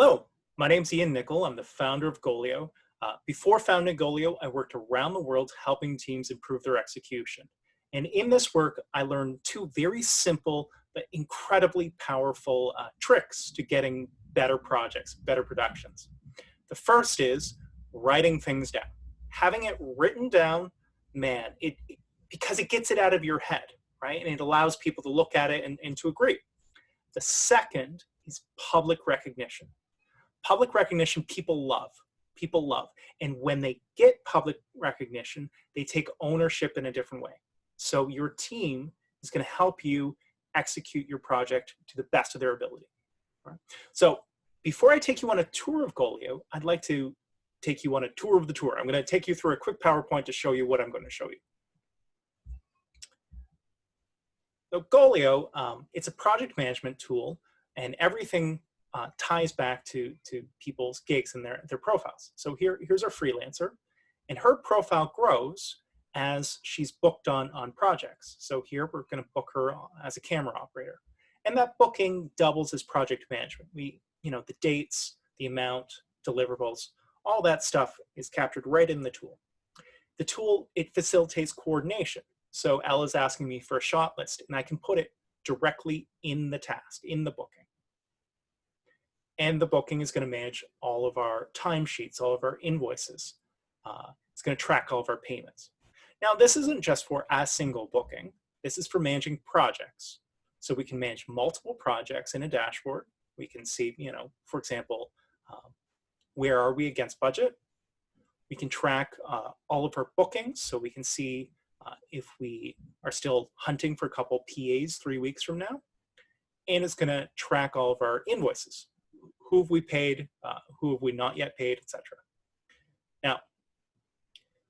Hello, my name's Ian Nickel. I'm the founder of Golio. Before founding Golio, I worked around the world helping teams improve their execution. And in this work, I learned two very simple but incredibly powerful tricks to getting better projects, better productions. The first is writing things down. Having it written down, man, because it gets it out of your head, right? And it allows people to look at it and to agree. The second is public recognition. Public recognition people love. People love. And when they get public recognition, they take ownership in a different way. So your team is going to help you execute your project to the best of their ability. Right? So before I take you on a tour of Golio, I'd like to take you on a tour of the tour. I'm going to take you through a quick PowerPoint to show you what I'm going to show you. So Golio, it's a project management tool, and everything ties back to people's gigs and their profiles. So here's our freelancer, and her profile grows as she's booked on projects. So here we're going to book her as a camera operator, and that booking doubles as project management. The dates, the amount, deliverables, all that stuff is captured right in the tool. The tool, it facilitates coordination. So Ella's asking me for a shot list, and I can put it directly in the task, in the booking. And the booking is going to manage all of our timesheets, all of our invoices. It's going to track all of our payments. Now, this isn't just for a single booking. This is for managing projects. So we can manage multiple projects in a dashboard. We can see, for example, where are we against budget? We can track all of our bookings, so we can see if we are still hunting for a couple PAs 3 weeks from now. And it's going to track all of our invoices. Who have we paid, who have we not yet paid, etc. Now,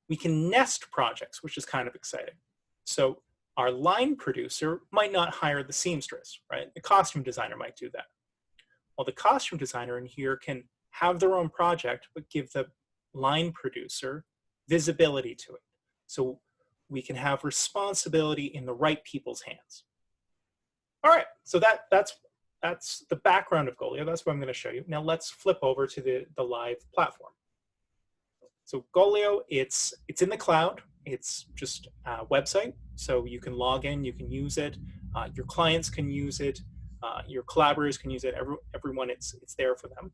we can nest projects, which is kind of exciting. So our line producer might not hire the seamstress, right? The costume designer might do that. Well, the costume designer in here can have their own project, but give the line producer visibility to it. So we can have responsibility in the right people's hands. All right, so that's the background of Golio. That's what I'm going to show you. Now let's flip over to the live platform. So Golio, it's in the cloud. It's just a website, so you can log in, you can use it. Your clients can use it. Your collaborators can use it. Everyone, it's there for them.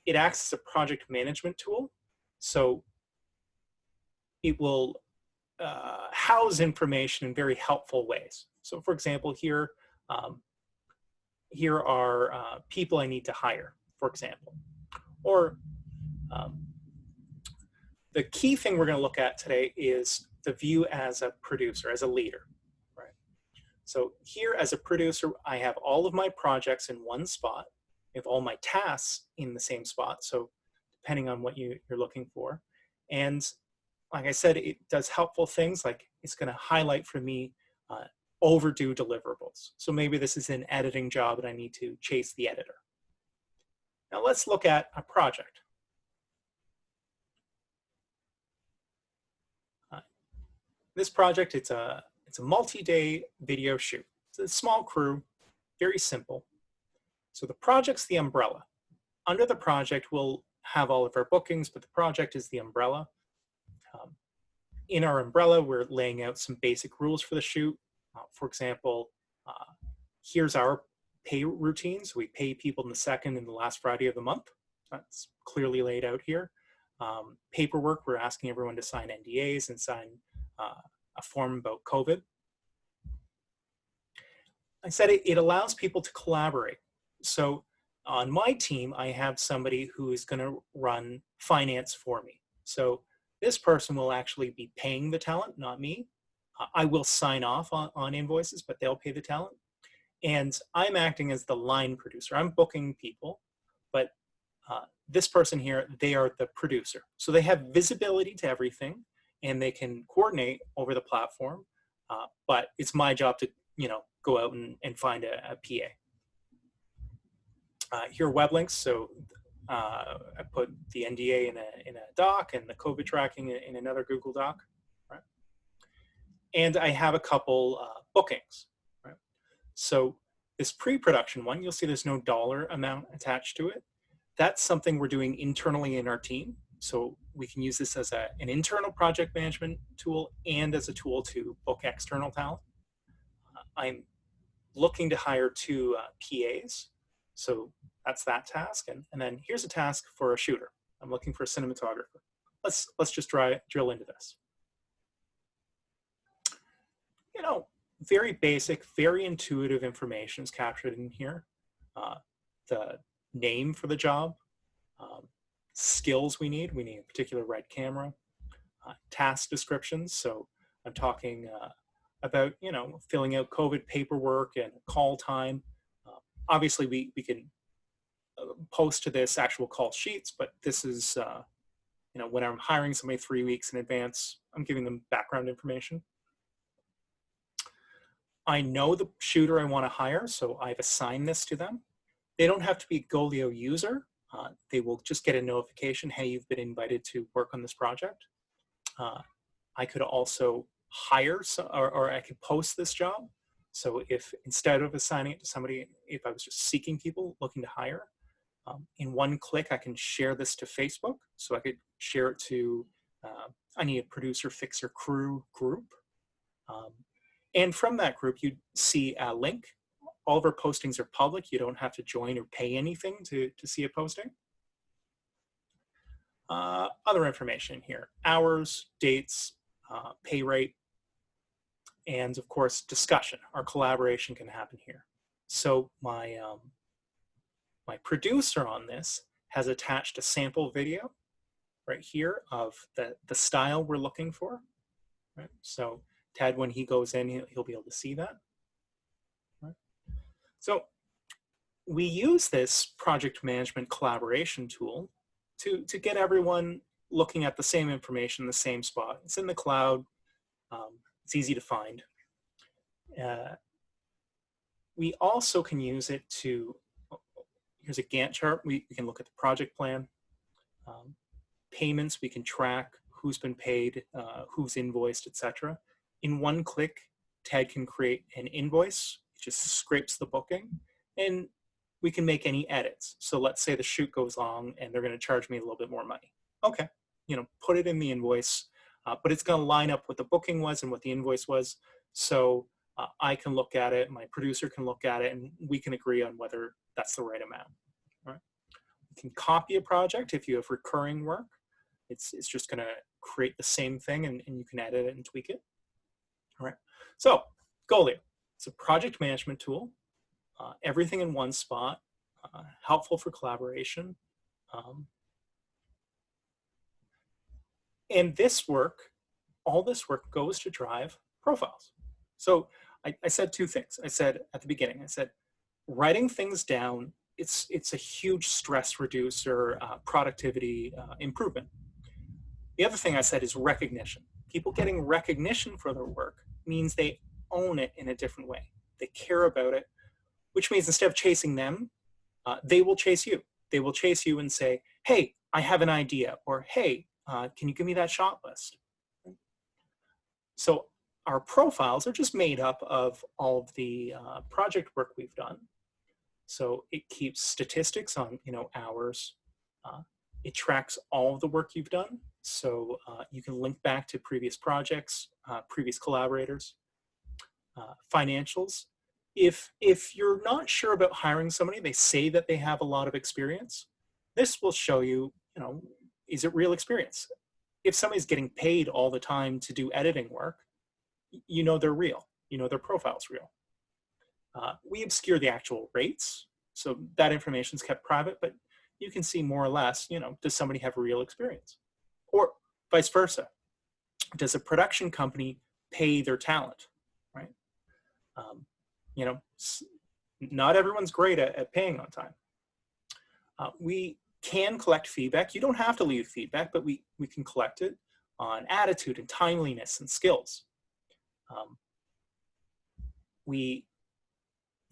It acts as a project management tool, so it will house information in very helpful ways. So for example, here are people I need to hire, for example. Or the key thing we're going to look at today is the view as a producer, as a leader. Right? So here as a producer, I have all of my projects in one spot. I have all my tasks in the same spot, so depending on what you're looking for. And like I said, it does helpful things, like it's going to highlight for me overdue deliverables. So maybe this is an editing job and I need to chase the editor. Now let's look at a project. This project, it's a multi-day video shoot. It's a small crew, very simple. So the project's the umbrella. Under the project, we'll have all of our bookings, but the project is the umbrella. In our umbrella, we're laying out some basic rules for the shoot. For example, here's our pay routines. We pay people in the second and the last Friday of the month. That's clearly laid out here. Paperwork, we're asking everyone to sign NDAs and sign a form about COVID. I said it allows people to collaborate. So on my team, I have somebody who is going to run finance for me. So this person will actually be paying the talent, not me. I will sign off on invoices, but they'll pay the talent. And I'm acting as the line producer. I'm booking people, but this person here, they are the producer. So they have visibility to everything, and they can coordinate over the platform, but it's my job to go out and find a PA. Here are web links. So I put the NDA in a doc and the COVID tracking in another Google Doc. Right? And I have a couple bookings. Right? So This pre-production one, you'll see there's no dollar amount attached to it. That's something we're doing internally in our team. So we can use this as an internal project management tool and as a tool to book external talent. I'm looking to hire 2 PAs. So that's that task. And then here's a task for a shooter. I'm looking for a cinematographer. Let's just drill into this. You know, very basic, very intuitive information is captured in here. The name for the job, skills we need a particular red camera, task descriptions. So I'm talking about, you know, filling out COVID paperwork and call time. Obviously, we can post to this actual call sheets, but this is, you know, when I'm hiring somebody 3 weeks in advance, I'm giving them background information. I know the shooter I want to hire, so I've assigned this to them. They don't have to be a Golio user. They will just get a notification, hey, you've been invited to work on this project. I could also hire, or I could post this job. So if instead of assigning it to somebody, if I was just seeking people looking to hire, in one click, I can share this to Facebook. So I could share it to, I need a producer, fixer, crew group. And from that group, you'd see a link. All of our postings are public. You don't have to join or pay anything to see a posting. Other information here, hours, dates, pay rate, and of course, discussion. Our collaboration can happen here. So my producer on this has attached a sample video right here of the style we're looking for. Right? So Ted, when he goes in, he'll be able to see that. Right? So we use this project management collaboration tool to get everyone looking at the same information in the same spot. It's in the cloud. It's easy to find. We also can use it to, here's a Gantt chart. We can look at the project plan. Payments, we can track who's been paid, who's invoiced, etc. In one click, Ted can create an invoice. It just scrapes the booking, and we can make any edits. So let's say the shoot goes long and they're going to charge me a little bit more money. Okay, you know, put it in the invoice, but it's going to line up what the booking was and what the invoice was. So I can look at it, my producer can look at it, and we can agree on whether that's the right amount. All right. You can copy a project if you have recurring work. It's just going to create the same thing, and you can edit it and tweak it. All right. So Golio, it's a project management tool. Everything in one spot, helpful for collaboration. And this work, all this work goes to drive profiles. So I said 2 things. I said at the beginning, I said, writing things down, it's a huge stress reducer, productivity improvement. The other thing I said is recognition. People getting recognition for their work means they own it in a different way. They care about it, which means instead of chasing them, they will chase you. They will chase you and say, hey, I have an idea, or hey, can you give me that shot list? So our profiles are just made up of all of the project work we've done. So it keeps statistics on, you know, hours. It tracks all of the work you've done. So you can link back to previous projects, previous collaborators, financials. If you're not sure about hiring somebody, they say that they have a lot of experience, this will show you, you know, is it real experience? If somebody's getting paid all the time to do editing work, you know they're real. You know their profile's real. We obscure the actual rates, so that information is kept private, but you can see more or less, you know, does somebody have real experience? Or vice versa. Does a production company pay their talent, right? You know, not everyone's great at paying on time. We can collect feedback. You don't have to leave feedback, but we can collect it on attitude and timeliness and skills.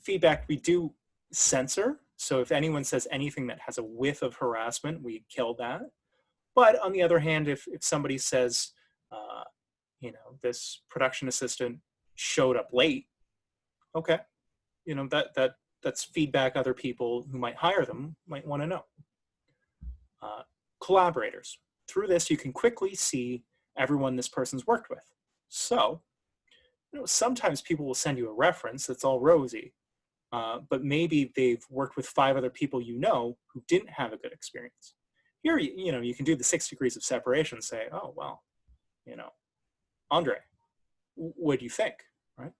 Feedback we do censor. So if anyone says anything that has a whiff of harassment, we kill that. But on the other hand, if somebody says, you know, this production assistant showed up late, okay, that's feedback other people who might hire them might want to know. Collaborators. Through this, you can quickly see everyone this person's worked with. So, sometimes people will send you a reference that's all rosy, but maybe they've worked with 5 other people who didn't have a good experience. Here, you can do the 6 degrees of separation, say, oh, well, Andre, what do you think, right?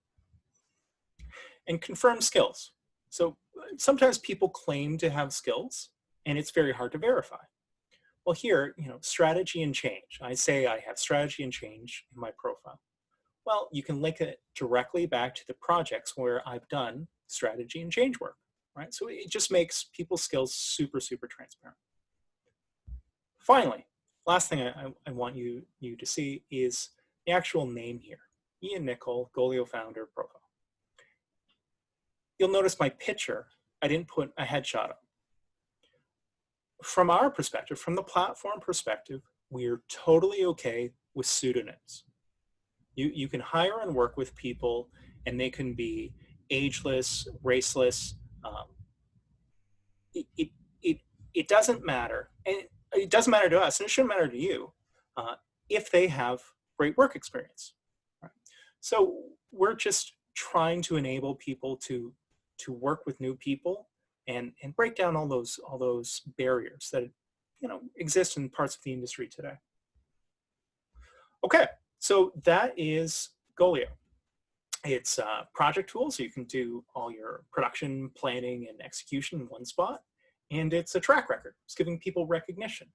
And confirm skills. So sometimes people claim to have skills, and it's very hard to verify. Well, here, strategy and change. I say I have strategy and change in my profile. Well, you can link it directly back to the projects where I've done strategy and change work, right? So it just makes people's skills super, super transparent. Finally, last thing I want you to see is the actual name here. Ian Nicol, Golio founder profile. You'll notice my picture, I didn't put a headshot up. From our perspective, from the platform perspective, we're totally okay with pseudonyms. You can hire and work with people, and they can be ageless, raceless. It doesn't matter, and it doesn't matter to us, and it shouldn't matter to you if they have great work experience. Right? So we're just trying to enable people to work with new people and break down all those barriers that exist in parts of the industry today. Okay, so that is Golio. It's a project tool, so you can do all your production planning and execution in one spot. And it's a track record. It's giving people recognition.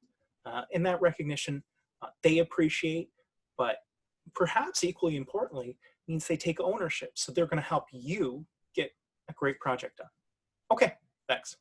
And that recognition they appreciate, but perhaps equally importantly, means they take ownership. So they're going to help you get a great project done. Okay, thanks.